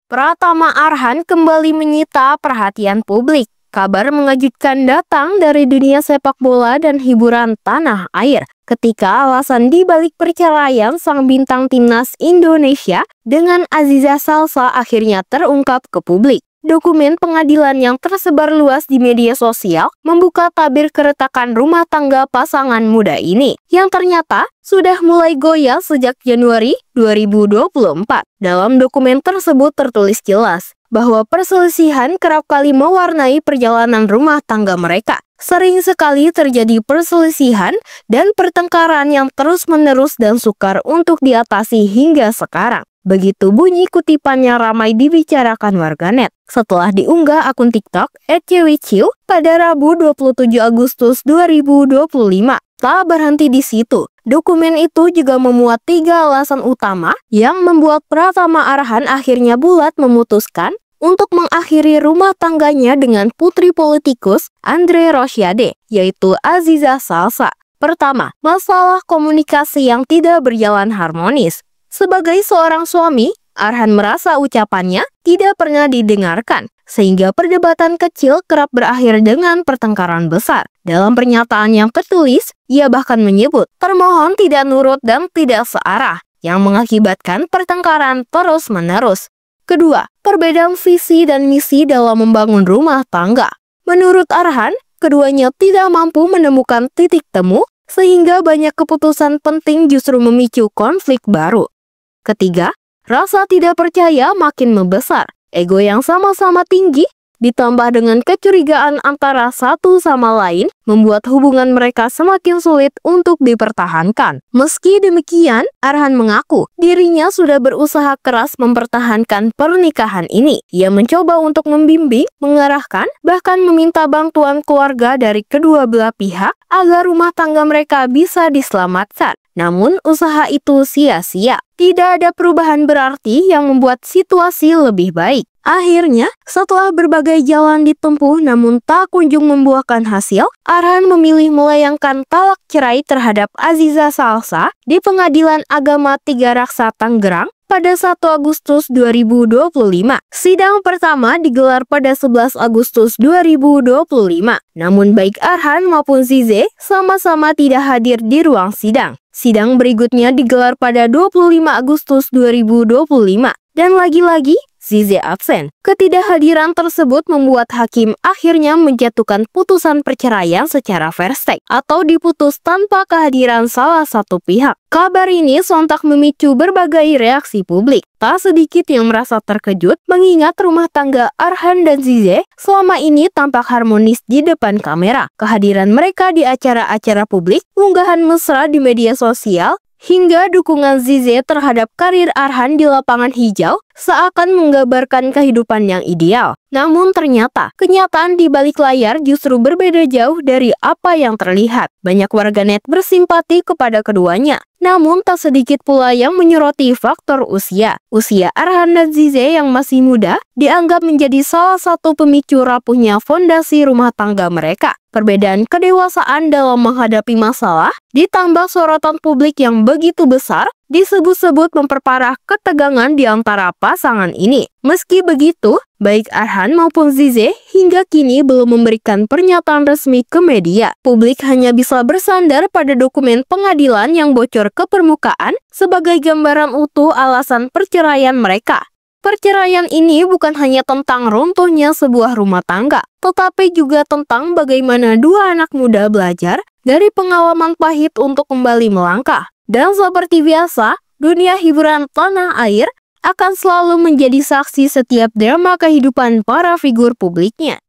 Pratama Arhan kembali menyita perhatian publik. Kabar mengejutkan datang dari dunia sepak bola dan hiburan tanah air ketika alasan dibalik perceraian sang bintang timnas Indonesia dengan Aziza Salsa akhirnya terungkap ke publik. Dokumen pengadilan yang tersebar luas di media sosial membuka tabir keretakan rumah tangga pasangan muda ini yang ternyata sudah mulai goyah sejak Januari 2024. Dalam dokumen tersebut tertulis jelas bahwa perselisihan kerap kali mewarnai perjalanan rumah tangga mereka. Sering sekali terjadi perselisihan dan pertengkaran yang terus-menerus dan sukar untuk diatasi hingga sekarang. Begitu bunyi kutipannya ramai dibicarakan warganet setelah diunggah akun TikTok @cewiciu pada Rabu 27 Agustus 2025. Tak berhenti di situ, dokumen itu juga memuat 3 alasan utama yang membuat Pratama Arhan akhirnya bulat memutuskan untuk mengakhiri rumah tangganya dengan putri politikus Andre Rosiade, yaitu Aziza Salsa. Pertama, masalah komunikasi yang tidak berjalan harmonis. Sebagai seorang suami, Arhan merasa ucapannya tidak pernah didengarkan, sehingga perdebatan kecil kerap berakhir dengan pertengkaran besar. Dalam pernyataan yang tertulis, ia bahkan menyebut termohon tidak nurut dan tidak searah, yang mengakibatkan pertengkaran terus-menerus. Kedua, perbedaan visi dan misi dalam membangun rumah tangga. Menurut Arhan, keduanya tidak mampu menemukan titik temu, sehingga banyak keputusan penting justru memicu konflik baru. Ketiga, rasa tidak percaya makin membesar. Ego yang sama-sama tinggi, ditambah dengan kecurigaan antara satu sama lain, membuat hubungan mereka semakin sulit untuk dipertahankan. Meski demikian, Arhan mengaku dirinya sudah berusaha keras mempertahankan pernikahan ini. Ia mencoba untuk membimbing, mengarahkan, bahkan meminta bantuan keluarga dari kedua belah pihak agar rumah tangga mereka bisa diselamatkan. Namun, usaha itu sia-sia. Tidak ada perubahan berarti yang membuat situasi lebih baik. Akhirnya, setelah berbagai jalan ditempuh namun tak kunjung membuahkan hasil, Arhan memilih melayangkan talak cerai terhadap Aziza Salsa di Pengadilan Agama Tiga Raksa Tangerang pada 1 Agustus 2025. Sidang pertama digelar pada 11 Agustus 2025. Namun baik Arhan maupun Zize sama-sama tidak hadir di ruang sidang. Sidang berikutnya digelar pada 25 Agustus 2025. Dan lagi-lagi, Zize absen. Ketidakhadiran tersebut membuat hakim akhirnya menjatuhkan putusan perceraian secara verstek atau diputus tanpa kehadiran salah satu pihak. Kabar ini sontak memicu berbagai reaksi publik. Tak sedikit yang merasa terkejut mengingat rumah tangga Arhan dan Zize selama ini tampak harmonis di depan kamera. Kehadiran mereka di acara-acara publik, unggahan mesra di media sosial, hingga dukungan Zize terhadap karir Arhan di lapangan hijau seakan menggambarkan kehidupan yang ideal. Namun ternyata, kenyataan di balik layar justru berbeda jauh dari apa yang terlihat. Banyak warganet bersimpati kepada keduanya. Namun tak sedikit pula yang menyoroti faktor usia. Usia Arhan dan Zize yang masih muda dianggap menjadi salah satu pemicu rapuhnya fondasi rumah tangga mereka. Perbedaan kedewasaan dalam menghadapi masalah, ditambah sorotan publik yang begitu besar, disebut-sebut memperparah ketegangan di antara pasangan ini. Meski begitu, baik Arhan maupun Zize hingga kini belum memberikan pernyataan resmi ke media. Publik hanya bisa bersandar pada dokumen pengadilan yang bocor ke permukaan sebagai gambaran utuh alasan perceraian mereka. Perceraian ini bukan hanya tentang runtuhnya sebuah rumah tangga, tetapi juga tentang bagaimana dua anak muda belajar dari pengalaman pahit untuk kembali melangkah. Dan seperti biasa, dunia hiburan tanah air akan selalu menjadi saksi setiap drama kehidupan para figur publiknya.